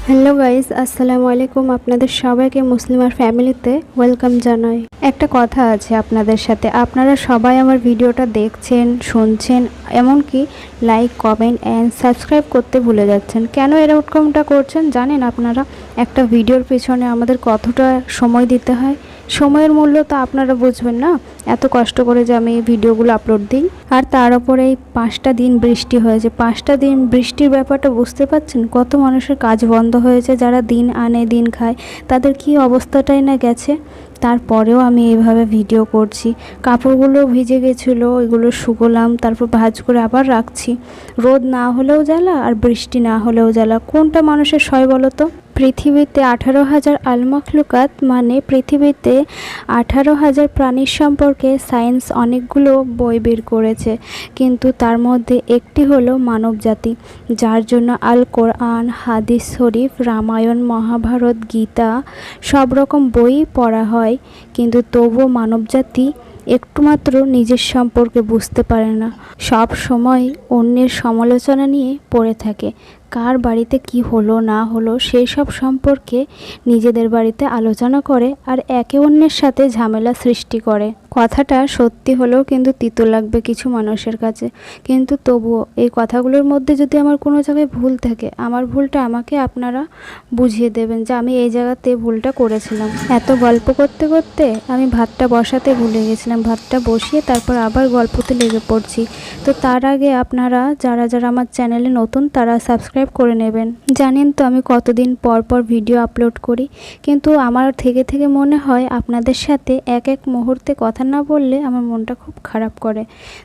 Hello guys, আসসালামু আলাইকুম। আপনাদের সবাইকে মুসলিমার ফ্যামিলিতে ওয়েলকাম জানাই। একটা কথা আছে আপনাদের সাথে, আপনারা সবাই আমার ভিডিওটা দেখছেন, শুনছেন, এমনকি লাইক, কমেন্ট অ্যান্ড সাবস্ক্রাইব করতে ভুলে যাচ্ছেন। কেন এরকমটা করছেন জানেন আপনারা? একটা ভিডিওর পেছনে আমাদের কতটা সময় দিতে হয়, সময়ের মূল্য তো আপনারা বুঝবেন না। এত কষ্ট করে যে আমি এই ভিডিওগুলো আপলোড দিই, আর তার উপরে এই 5টা দিন বৃষ্টি হয়েছে। 5টা দিন বৃষ্টির ব্যাপারটা বুঝতে পারছেন? কত মানুষের কাজ বন্ধ হয়েছে, যারা দিন আনে দিন খায়, তাদের কি অবস্থাটাই না গেছে। তারপরেও আমি এইভাবে ভিডিও করছি। কাপড়গুলো ভিজে গেছিলো, ওইগুলো শুকোলাম, তারপর ভাঁজ করে আবার রাখছি। রোদ না হলেও জ্বালা আর বৃষ্টি না হলেও জ্বালা, কোনটা মানুষের সয় বলো তো? পৃথিবীতে 18,000 আল-মাখলুকাত, মানে পৃথিবীতে 18,000 প্রাণীর সম্পর্কে সায়েন্স অনেকগুলো বই বের করেছে, কিন্তু তার মধ্যে একটি হলো মানবজাতি, যার জন্য আল কোরআন, হাদিস শরীফ, রামায়ণ, মহাভারত, গীতা সব রকম বই পড়া হয়, কিন্তু তবুও মানবজাতি একটুমাত্র নিজের সম্পর্কে বুঝতে পারে না। সব সময় অন্যের সমালোচনা নিয়ে পড়ে থাকে। কার বাড়িতে কি হলো না হলো সেই সব সম্পর্কে নিজেদের বাড়িতে আলোচনা করে আর একে অন্যের সাথে ঝামেলা সৃষ্টি করে। কথাটা সত্যি হলেও কিন্তু তিতো লাগবে কিছু মানুষের কাছে, কিন্তু তবুও এই কথাগুলোর মধ্যে যদি আমার কোনো জায়গায় ভুল থাকে, আমার ভুলটা আমাকে আপনারা বুঝিয়ে দেবেন যে আমি এই জায়গাতে ভুলটা করেছিলাম। এত গল্প করতে করতে আমি ভাতটা বসাতে ভুলে গেছিলাম। ভাতটা বসিয়ে তারপর আবার গল্পতে লেগে পড়ছি। তো তার আগে আপনারা যারা যারা আমার চ্যানেলে নতুন তারা সাবস্ক্রাইব করে নেবেন। জানেন তো আমি কতদিন পর পর ভিডিও আপলোড করি, কিন্তু আমার থেকে থেকে মনে হয় আপনাদের সাথে এক এক মুহূর্তে কথা না বললে আমার মনটা খুব খারাপ করে।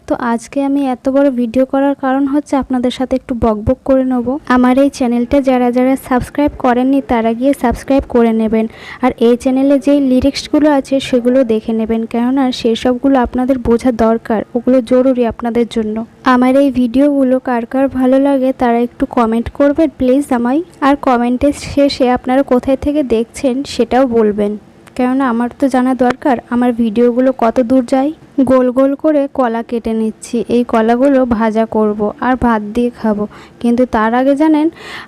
তো আজকে আমি এত বড় ভিডিও করার কারণ হচ্ছে আপনাদের সাথে একটু বকবক করে নেব। আমার এই চ্যানেলটা যারা যারা সাবস্ক্রাইব করেননি তারা গিয়ে সাবস্ক্রাইব করে নেবেন, আর এই চ্যানেলে যেই লিরিক্সগুলো আছে সেগুলো দেখে নেবেন, কেননা সেসবগুলো আপনাদের বোঝা দরকার, ওগুলো জরুরি আপনাদের জন্য। আমার এই ভিডিওগুলো কার কার ভালো লাগে তারা একটু কমেন্ট করবেন প্লিজ আমায়, আর কমেন্টের শেষে আপনারা কোথায় থেকে দেখছেন সেটাও বলবেন, কেননা আমার তো জানা দরকার আমার ভিডিওগুলো কত দূর যায়। গোল গোল করে কলা কেটে নিচ্ছি, এই কলাগুলো ভাজা করব আর ভাত দিয়ে খাবো, কিন্তু তার আগে জানেন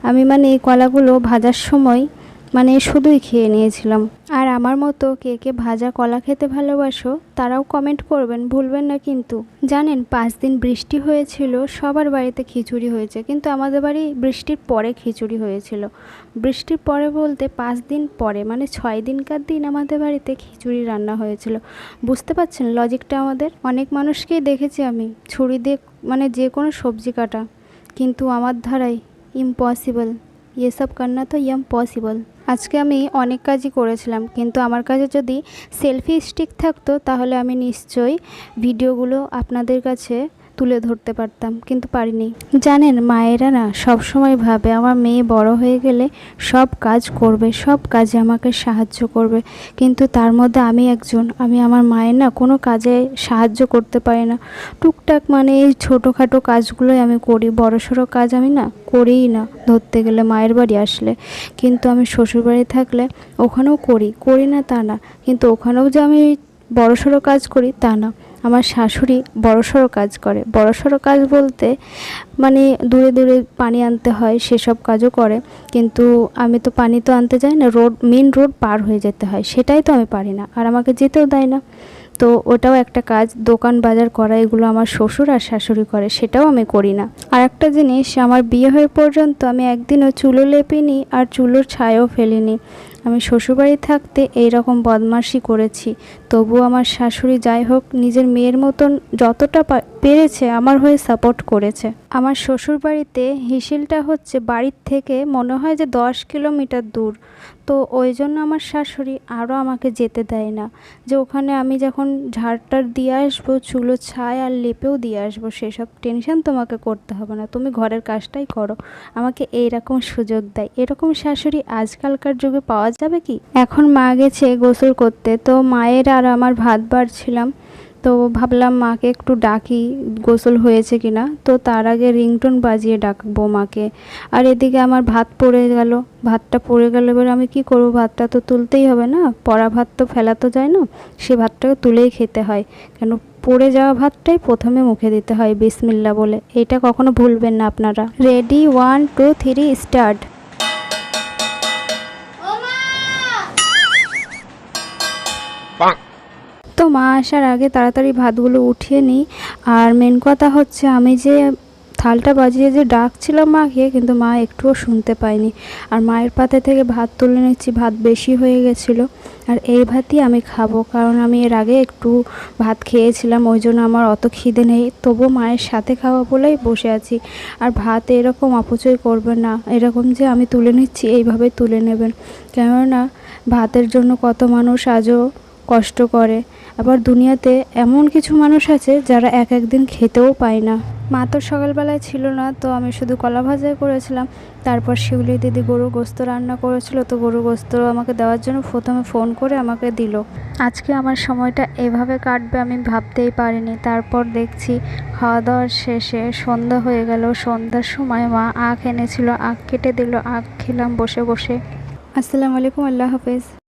আমি এই কলাগুলো ভাজার সময় শুধুই খেয়ে নিয়েছিলাম। আর আমার মতো কে কে ভাজা কলা খেতে ভালোবাসো তারাও কমেন্ট করবেন, ভুলবেন না কিন্তু। জানেন 5 দিন বৃষ্টি হয়েছিল, সবার বাড়িতে খিচুড়ি হয়েছে, কিন্তু আমাদের বাড়ি বৃষ্টির পরে খিচুড়ি হয়েছিল। বৃষ্টির পরে বলতে 5 দিন পরে, 6 দিনকার দিন আমাদের বাড়িতে খিচুড়ি রান্না হয়েছিল। বুঝতে পারছেন লজিকটা? আমাদের অনেক মানুষকেই দেখেছি আমি ছুরি দিয়ে যে কোনো সবজি কাটা, কিন্তু আমার ধারায় ইম্পসিবল, এসব করনা তো ইম্পসিবল। আজকে আমি অনেক কাজই করেছিলাম, কিন্তু আমার কাছে যদি সেলফি স্টিক থাকতো তাহলে আমি নিশ্চয়ই ভিডিওগুলো আপনাদের কাছে তুলে ধরতে পারতাম, কিন্তু পারিনি। জানেন মায়েরা না সবসময় ভাবে আমার মেয়ে বড় হয়ে গেলে সব কাজ করবে, সব কাজে আমাকে সাহায্য করবে, কিন্তু তার মধ্যে আমি একজন, আমি আমার মায়ের না কোনো কাজে সাহায্য করতে পারি না। টুকটাক এই ছোটোখাটো কাজগুলোই আমি করি, বড়সড় কাজ আমি না করিই না ধরতে গেলে মায়ের বাড়ি আসলে। কিন্তু আমি শ্বশুরবাড়ি থাকলে ওখানেও করি না তা না, কিন্তু ওখানেও যে আমি বড়সড় কাজ করি তা না। আমার শাশুড়ি বড়সড় কাজ করে, বড়সড় কাজ বলতে দূরে দূরে পানি আনতে হয় সেসব কাজও করে, কিন্তু আমি তো পানি তো আনতে যাই না, মেন রোড পার হয়ে যেতে হয়, সেটাই তো আমি পারি না, আর আমাকে যেতেও দেয় না। তো ওটাও একটা কাজ, দোকান বাজার করা, এগুলো আমার শ্বশুর আর শাশুড়ি করে, সেটাও আমি করি না। আর একটা জিনিস, আমার বিয়ে হয়ে পর্যন্ত আমি একদিনও চুলো লেপিনি আর চুলোর ছায়াও ফেলিনি। আমি শ্বশুরবাড়ি থাকতে এইরকম বদমাশি করেছি, তবুও আমার শাশুড়ি যাই হোক নিজের মেয়ের মতন যতটা পেরেছে আমার হয়ে সাপোর্ট করেছে। আমার শ্বশুরবাড়িতে হিসিলটা হচ্ছে বাড়ির থেকে মনে হয় যে 10 কিলোমিটার দূর, তো ওই জন্য আমার শাশুড়ি আরও আমাকে যেতে দেয় না, যে ওখানে আমি যখন ঝাড়টার দিয়ে আসবো, চুলো ছাই আর লেপেও দিয়ে আসবো, সেসব টেনশন তোমাকে করতে হবে না, তুমি ঘরের কাজটাই করো, আমাকে এইরকম সুযোগ দেয়। এরকম শাশুড়ি আজকালকার যুগে পাওয়া যাবে কি? এখন মা গেছে গোসল করতে, তো মায়ের আর আমার ভাত বাড়ছিলাম, তো ভাবলাম মাকে একটু ডাকি গোসল হয়েছে কিনা, তো তার আগে রিংটোন বাজিয়ে ডাকবো মাকে। আর এদিকে আমার ভাত ভাতটা পড়ে গেল, এবার আমি কি করব, ভাতটা তো তুলতেই হবে না, পড়া ভাত তো ফেলা তো যায় না, সে ভাতটাকে তুলেই খেতে হয়, কেন পড়ে যাওয়া ভাতটাই প্রথমে মুখে দিতে হয় বিসমিল্লাহ বলে, এটা কখনো ভুলবেন না আপনারা। Ready 1 2 3 start. তো মা আসার আগে তাড়াতাড়ি ভাতগুলো উঠিয়ে নিই। আর মেন কথা হচ্ছে আমি যে থালটা বাজিয়ে যে ডাকছিলাম মাকে, কিন্তু মা একটুও শুনতে পায়নি। আর মায়ের পাতে থেকে ভাত তুলে নিচ্ছি, ভাত বেশি হয়ে গেছিলো। আর এই ভাতই আমি খাবো, কারণ আমি এর আগে একটু ভাত খেয়েছিলাম, ওই জন্য আমার অত খিদে নেই। তবু মায়ের সাথে খাওয়া বলেই বসে আছি। আর ভাত এরকম অপচয় করবেন না, এরকম যে আমি তুলে নিচ্ছি এইভাবে তুলে নেবেন, কেননা ভাতের জন্য কত মানুষ আজও কষ্ট করে। আবার দুনিয়াতে এমন কিছু মানুষ আছে যারা এক একদিন খেতেও পায় না। মা তো সকালবেলায় ছিল না, তো আমি শুধু কলা ভাজাই করেছিলাম। তারপর শিউলি দিদি গরুর গোস্ত রান্না করেছিল, তো গরুর গোস্ত আমাকে দেওয়ার জন্য প্রথমে ফোন করে আমাকে দিল। আজকে আমার সময়টা এভাবে কাটবে আমি ভাবতেই পারিনি। তারপর দেখছি খাওয়া দাওয়ার শেষে সন্ধ্যা হয়ে গেল। সন্ধ্যার সময় মা আখ এনেছিল, আখ কেটে দিল, আখ খেলাম বসে বসে। আসসালামু আলাইকুম, আল্লাহ হাফেজ।